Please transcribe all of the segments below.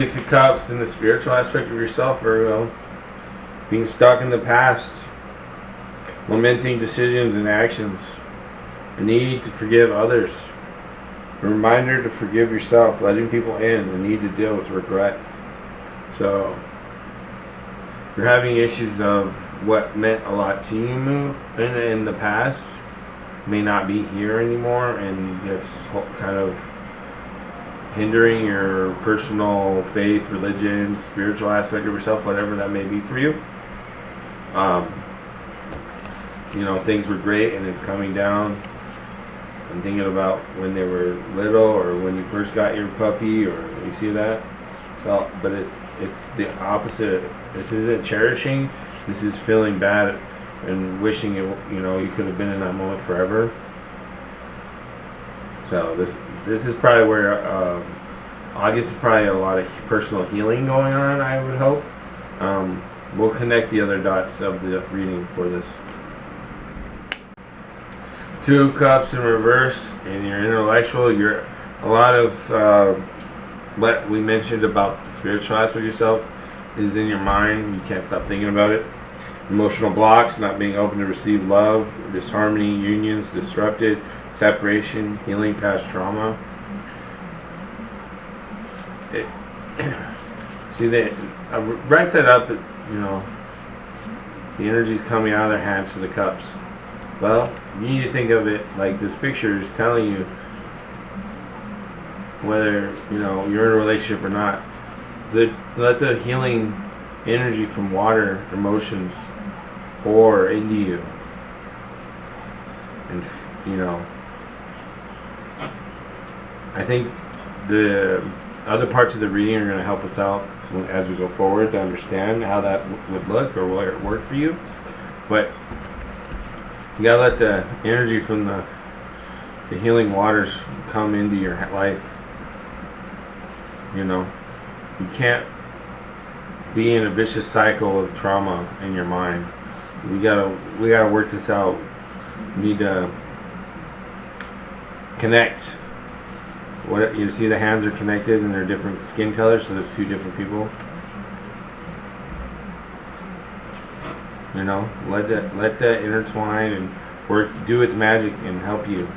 Six of Cups in the spiritual aspect of yourself, Virgo. Being stuck in the past. Lamenting decisions and actions. A need to forgive others. A reminder to forgive yourself. Letting people in. The need to deal with regret. So, you're having issues of what meant a lot to you in the past may not be here anymore, and it's kind of hindering your personal faith, religion, spiritual aspect of yourself, whatever that may be for you. Things were great and it's coming down. I'm thinking about when they were little or when you first got your puppy, or you see that. So, but it's the opposite. This isn't cherishing. This is feeling bad and wishing you could have been in that moment forever. So this is probably where August is probably a lot of personal healing going on, I would hope. We'll connect the other dots of the reading for this. Two of Cups in reverse, and your intellectual. You're a lot of what we mentioned about the spiritual aspect of yourself is in your mind. You can't stop thinking about it. Emotional blocks, not being open to receive love, disharmony, unions disrupted, separation, healing past trauma. See, right side up, the energy's coming out of their hands for the cups. Well, you need to think of it like this picture is telling you whether you're in a relationship or not. Let the healing energy from water emotions pour into you, and I think the other parts of the reading are going to help us out as we go forward to understand how that would look or where it worked for you. But you gotta let the energy from the healing waters come into your life. You can't be in a vicious cycle of trauma in your mind. We gotta work this out. We need to connect. What you see, the hands are connected and they're different skin colors, so there's two different people. Let that intertwine and do its magic and help you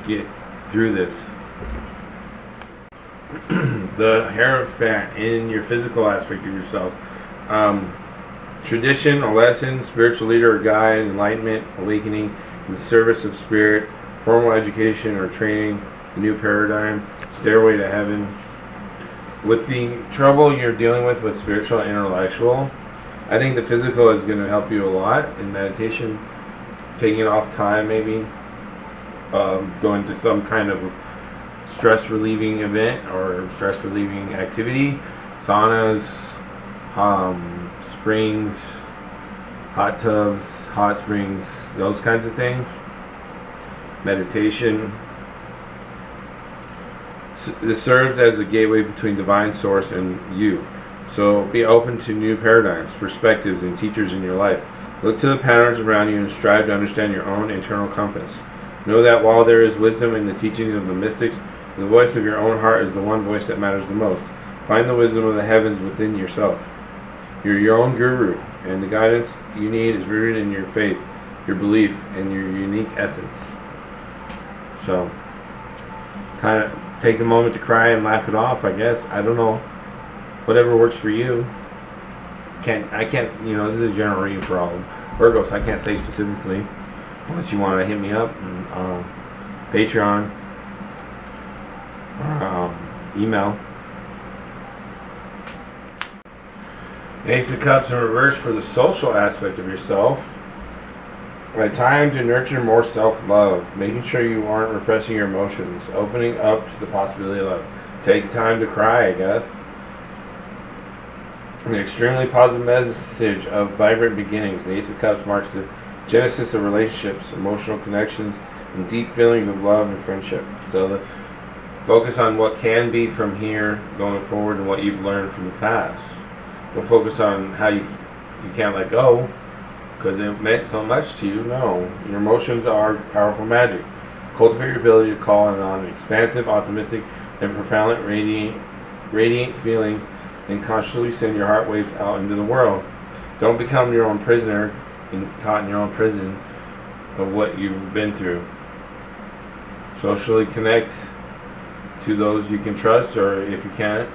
get through this. The Hierophant in your physical aspect of yourself. Tradition, a lesson, spiritual leader or guide, enlightenment, awakening, in the service of spirit, formal education or training, a new paradigm, stairway to heaven. With the trouble you're dealing with spiritual and intellectual, I think the physical is going to help you a lot in meditation, taking off time maybe, going to some kind of stress relieving event or stress relieving activity, saunas, springs, hot tubs, hot springs, those kinds of things. Meditation. This serves as a gateway between divine source and you. So be open to new paradigms, perspectives, and teachers in your life. Look to the patterns around you and strive to understand your own internal compass. Know that while there is wisdom in the teachings of the mystics, the voice of your own heart is the one voice that matters the most. Find the wisdom of the heavens within yourself. You're your own guru, and the guidance you need is rooted in your faith, your belief, and your unique essence. So, kind of take a moment to cry and laugh it off, I guess. I don't know. Whatever works for you. I can't, this is a general reading for all Virgos, so I can't say specifically. Unless you want to hit me up on Patreon or email. Ace of Cups in reverse for the social aspect of yourself. A time to nurture more self-love, making sure you aren't repressing your emotions, opening up to the possibility of love. Take time to cry, I guess. An extremely positive message of vibrant beginnings. The Ace of Cups marks the genesis of relationships, emotional connections, and deep feelings of love and friendship. So focus on what can be from here going forward and what you've learned from the past. Don't focus on how you can't let go because it meant so much to you. No, your emotions are powerful magic. Cultivate your ability to call on an expansive, optimistic, and profoundly radiant feelings and consciously send your heart waves out into the world. Don't become your own prisoner and caught in your own prison of what you've been through. Socially connect to those you can trust, or if you can't,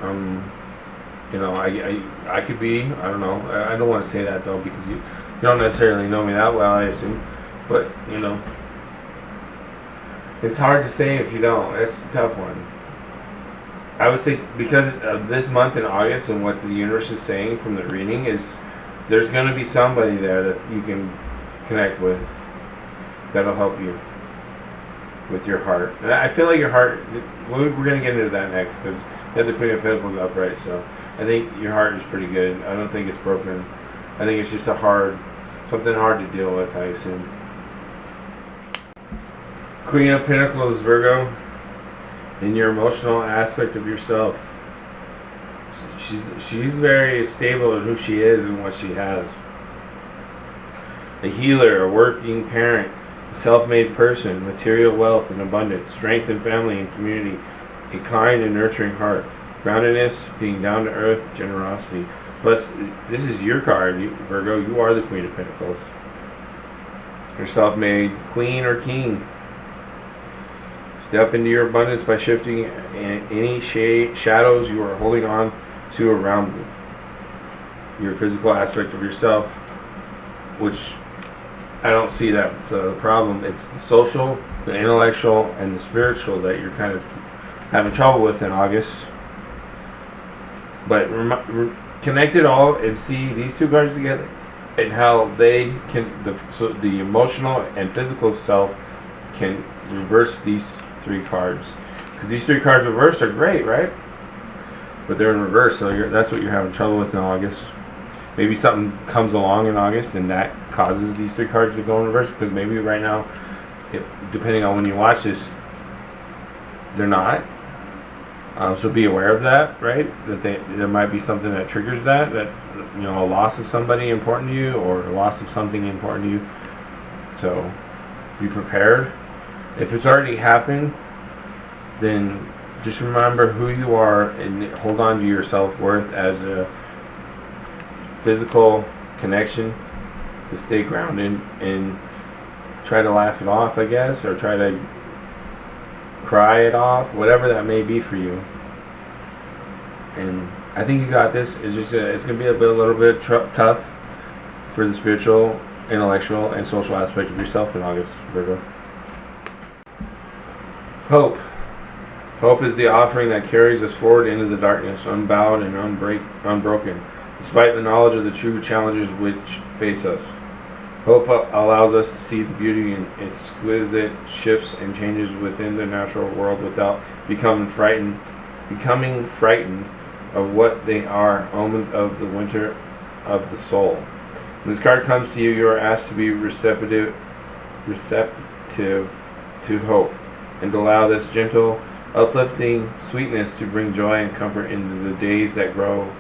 I could be, I don't know, I don't want to say that though, because you don't necessarily know me that well, I assume, but it's hard to say if you don't. That's a tough one. I would say because of this month in August and what the universe is saying from the reading is there's going to be somebody there that you can connect with that'll help you with your heart. And I feel like your heart, we're going to get into that next because you have the Queen of Pentacles upright, so I think your heart is pretty good. I don't think it's broken. I think it's just something hard to deal with, I assume. Queen of Pentacles, Virgo, in your emotional aspect of yourself. She's very stable in who she is and what she has. A healer, a working parent, a self-made person, material wealth and abundance, strength in family and community, a kind and nurturing heart, groundedness, being down to earth, generosity. Plus, this is your card, Virgo. You are the Queen of Pentacles. You're self-made queen or king. Step into your abundance by shifting any shadows you are holding on to around you. Your physical aspect of yourself, which I don't see that it's a problem. It's the social, the intellectual, and the spiritual that you're kind of having trouble with in August. But connect it all and see these two cards together and how they can, the emotional and physical self can reverse these three cards. Because these three cards reversed are great, right? But they're in reverse, so that's what you're having trouble with in August. Maybe something comes along in August and that causes these three cards to go in reverse, because maybe right now, depending on when you watch this, they're not. So be aware of that, right? That there might be something that triggers that a loss of somebody important to you or a loss of something important to you. So be prepared. If it's already happened, then just remember who you are and hold on to your self-worth as a physical connection to stay grounded and try to laugh it off, I guess, or try to cry it off, whatever that may be for you. And I think you got this. It's just it's going to be a little bit tough for the spiritual, intellectual, and social aspect of yourself in August, Virgo. Hope. Hope is the offering that carries us forward into the darkness, unbowed and unbroken, despite the knowledge of the true challenges which face us. Hope allows us to see the beauty in exquisite shifts and changes within the natural world without becoming frightened of what they are, omens of the winter of the soul. When this card comes to you, you are asked to be receptive to hope, and to allow this gentle, uplifting sweetness to bring joy and comfort into the days that grow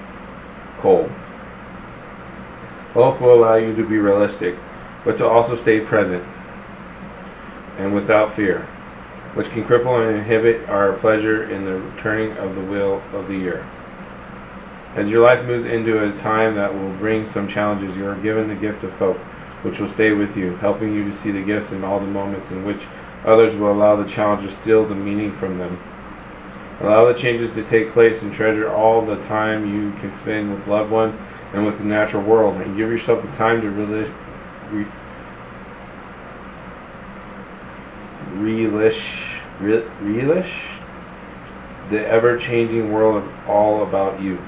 cold. Hope will allow you to be realistic, but to also stay present and without fear, which can cripple and inhibit our pleasure in the turning of the wheel of the year. As your life moves into a time that will bring some challenges, you are given the gift of hope, which will stay with you, helping you to see the gifts in all the moments in which others will allow the challenges to steal the meaning from them. Allow the changes to take place and treasure all the time you can spend with loved ones and with the natural world, and give yourself the time to relish the ever-changing world of all about you.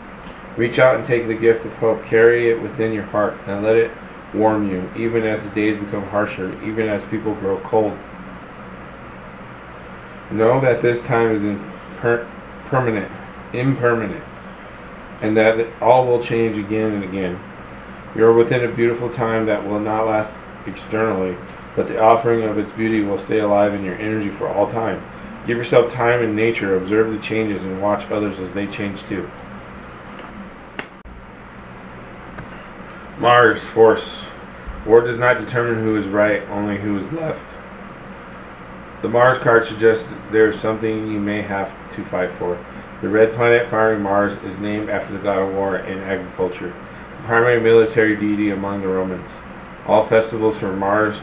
Reach out and take the gift of hope. Carry it within your heart and let it warm you, even as the days become harsher, even as people grow cold. Know that this time is impermanent, and that all will change again and again. You are within a beautiful time that will not last externally, but the offering of its beauty will stay alive in your energy for all time. Give yourself time in nature, observe the changes, and watch others as they change too. Mars, Force. War does not determine who is right, only who is left. The Mars card suggests there is something you may have to fight for. The red planet firing Mars is named after the god of war and agriculture, the primary military deity among the Romans. All festivals for Mars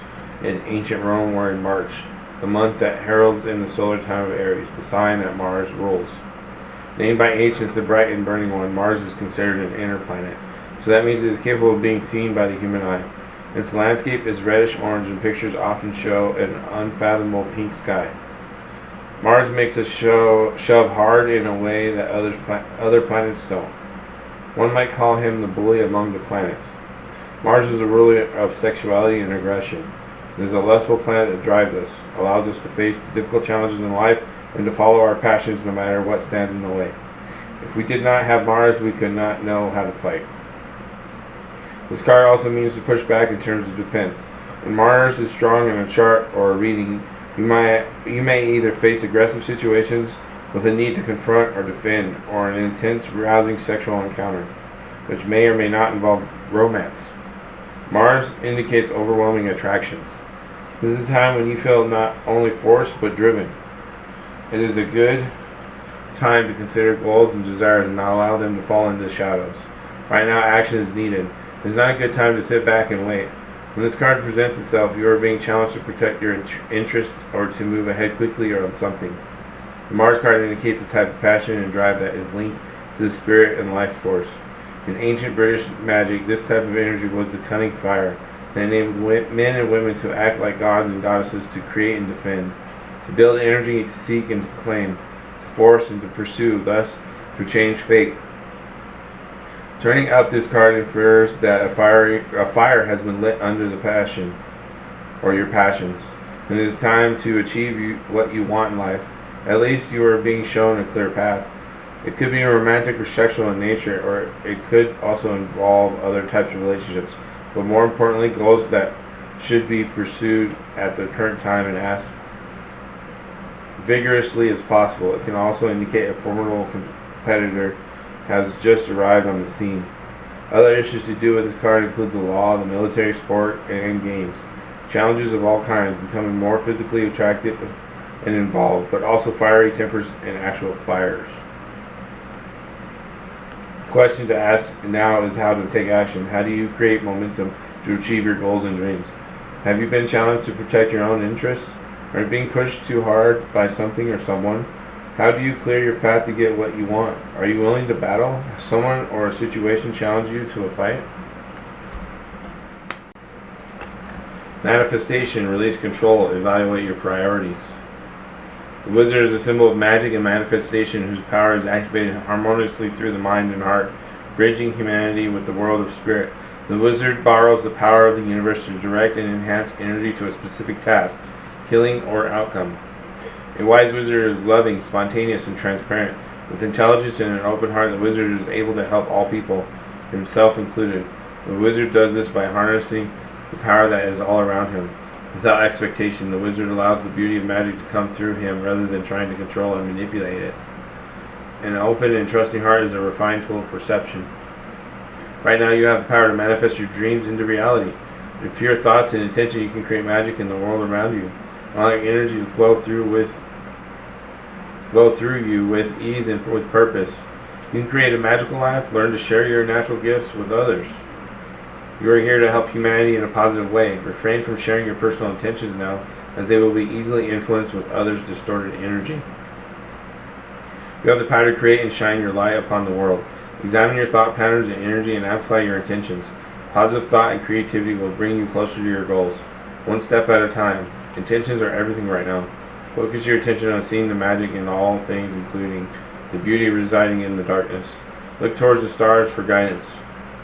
in ancient Rome were in March, the month that heralds in the solar time of Aries, the sign that Mars rules. Named by ancients the bright and burning one, Mars is considered an inner planet, so that means it is capable of being seen by the human eye. Its landscape is reddish-orange and pictures often show an unfathomable pink sky. Mars makes us shove hard in a way that other planets don't. One might call him the bully among the planets. Mars is the ruler of sexuality and aggression. It is a lustful planet that drives us, allows us to face the difficult challenges in life, and to follow our passions no matter what stands in the way. If we did not have Mars, we could not know how to fight. This card also means to push back in terms of defense. When Mars is strong in a chart or a reading, you may either face aggressive situations with a need to confront or defend, or an intense, rousing sexual encounter, which may or may not involve romance. Mars indicates overwhelming attractions. This is a time when you feel not only forced but driven. It is a good time to consider goals and desires and not allow them to fall into the shadows. Right now, action is needed. It is not a good time to sit back and wait. When this card presents itself, you are being challenged to protect your interests or to move ahead quickly or on something. The Mars card indicates the type of passion and drive that is linked to the spirit and life force. In ancient British magic, this type of energy was the cunning fire that enabled men and women to act like gods and goddesses, to create and defend, to build energy, to seek and to claim, to force and to pursue, thus to change fate. Turning up this card infers that a fire has been lit under the passion, or your passions, and it is time to achieve what you want in life. At least you are being shown a clear path. It could be romantic or sexual in nature, or it could also involve other types of relationships, but more importantly, goals that should be pursued at the current time and as vigorously as possible. It can also indicate a formidable competitor has just arrived on the scene. Other issues to do with this card include the law, the military, sport, and games. Challenges of all kinds, becoming more physically attractive and involved, but also fiery tempers and actual fires. The question to ask now is how to take action. How do you create momentum to achieve your goals and dreams? Have you been challenged to protect your own interests? Are you being pushed too hard by something or someone? How do you clear your path to get what you want? Are you willing to battle? Has someone or a situation challenge you to a fight? Manifestation, release control, evaluate your priorities. The wizard is a symbol of magic and manifestation whose power is activated harmoniously through the mind and heart, bridging humanity with the world of spirit. The wizard borrows the power of the universe to direct and enhance energy to a specific task, healing, or outcome. A wise wizard is loving, spontaneous, and transparent. With intelligence and an open heart, the wizard is able to help all people, himself included. The wizard does this by harnessing the power that is all around him. Without expectation, the wizard allows the beauty of magic to come through him rather than trying to control and manipulate it. An open and trusting heart is a refined tool of perception. Right now, you have the power to manifest your dreams into reality. With pure thoughts and intention, you can create magic in the world around you, allowing energy to flow through you with ease and with purpose. You can create a magical life, learn to share your natural gifts with others. You are here to help humanity in a positive way. Refrain from sharing your personal intentions now, as they will be easily influenced with others' distorted energy. You have the power to create and shine your light upon the world. Examine your thought patterns and energy and amplify your intentions. Positive thought and creativity will bring you closer to your goals, one step at a time. Intentions are everything right now. Focus your attention on seeing the magic in all things, including the beauty residing in the darkness. Look towards the stars for guidance.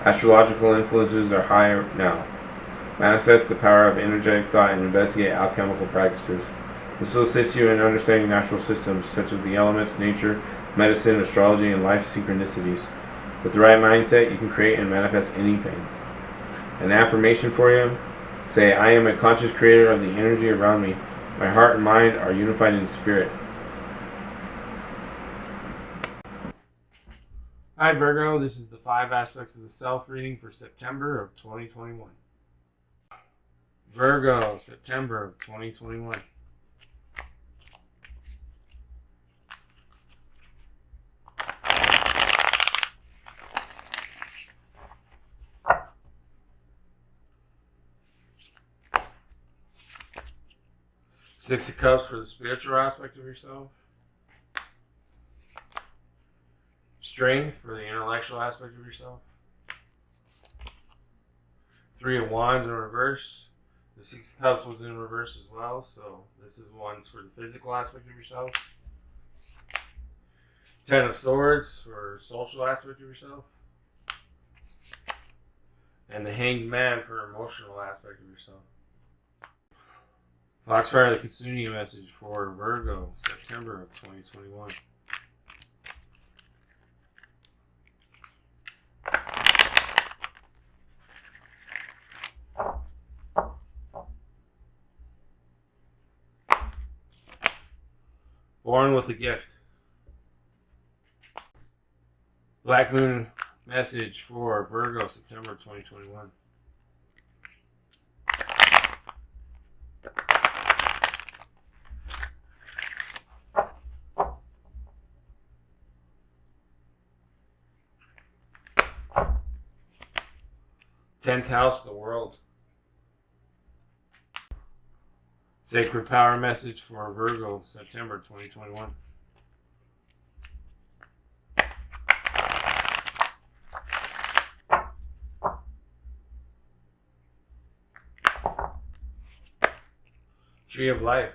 Astrological influences are high now. Manifest the power of energetic thought and investigate alchemical practices. This will assist you in understanding natural systems such as the elements, nature, medicine, astrology, and life synchronicities. With the right mindset, you can create and manifest anything. An affirmation for you: say, I am a conscious creator of the energy around me. My heart and mind are unified in spirit. Hi Virgo, this is the 5 aspects of the self reading for September of 2021. Virgo, September of 2021. Six of Cups for the spiritual aspect of yourself. Strength for the intellectual aspect of yourself. Three of Wands in reverse. The Six of Cups was in reverse as well, so this is one for the physical aspect of yourself. Ten of Swords for social aspect of yourself. And the Hanged Man for emotional aspect of yourself. Foxfire the Kitsune message for Virgo, September of 2021. Born with a gift. Black Moon message for Virgo, September 2021. Tenth house, the world. Sacred power message for Virgo, September 2021. Tree of life.